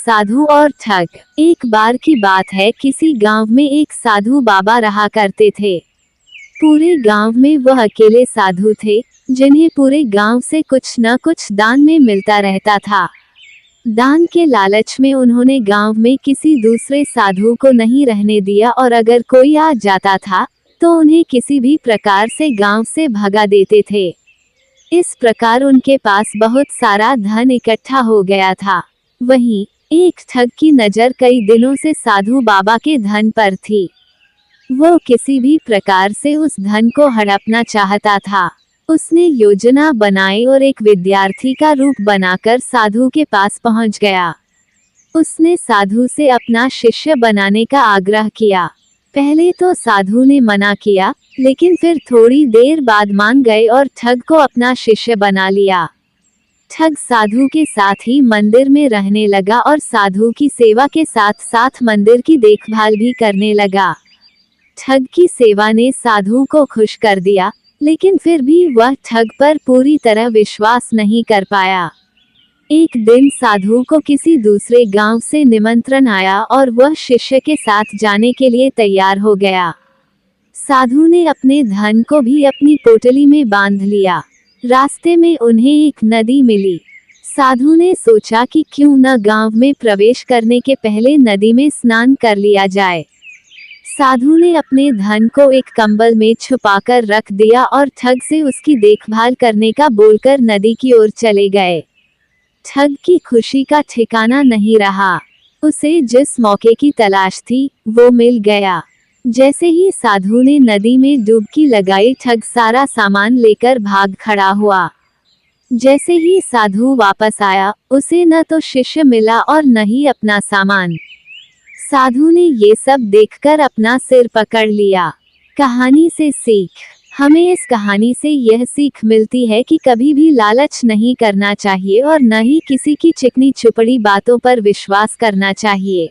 साधु और ठग। एक बार की बात है, किसी गांव में एक साधु बाबा रहा करते थे। पूरे गांव में वह अकेले साधु थे जिन्हें पूरे गांव से कुछ न कुछ दान में मिलता रहता था। दान के लालच में उन्होंने गांव में किसी दूसरे साधु को नहीं रहने दिया और अगर कोई आ जाता था तो उन्हें किसी भी प्रकार से गांव से भगा देते थे। इस प्रकार उनके पास बहुत सारा धन इकट्ठा हो गया था। वहीं एक ठग की नजर कई दिनों से साधु बाबा के धन पर थी। वो किसी भी प्रकार से उस धन को हड़पना चाहता था। उसने योजना बनाई और एक विद्यार्थी का रूप बनाकर साधु के पास पहुंच गया। उसने साधु से अपना शिष्य बनाने का आग्रह किया। पहले तो साधु ने मना किया, लेकिन फिर थोड़ी देर बाद मान गए और ठग को अपना शिष्य बना लिया। ठग साधु के साथ ही मंदिर में रहने लगा और साधु की सेवा के साथ साथ मंदिर की देखभाल भी करने लगा। ठग की सेवा ने साधु को खुश कर दिया, लेकिन फिर भी वह ठग पर पूरी तरह विश्वास नहीं कर पाया। एक दिन साधु को किसी दूसरे गांव से निमंत्रण आया और वह शिष्य के साथ जाने के लिए तैयार हो गया। साधु ने अपने धन को भी अपनी पोटली में बांध लिया। रास्ते में उन्हें एक नदी मिली। साधु ने सोचा कि क्यों न गांव में प्रवेश करने के पहले नदी में स्नान कर लिया जाए। साधु ने अपने धन को एक कंबल में छुपाकर रख दिया और ठग से उसकी देखभाल करने का बोलकर नदी की ओर चले गए। ठग की खुशी का ठिकाना नहीं रहा। उसे जिस मौके की तलाश थी वो मिल गया। जैसे ही साधु ने नदी में डुबकी लगाई, ठग सारा सामान लेकर भाग खड़ा हुआ। जैसे ही साधु वापस आया, उसे न तो शिष्य मिला और न ही अपना सामान। साधु ने ये सब देखकर अपना सिर पकड़ लिया। कहानी से सीख। हमें इस कहानी से यह सीख मिलती है कि कभी भी लालच नहीं करना चाहिए और न ही किसी की चिकनी चुपड़ी बातों पर विश्वास करना चाहिए।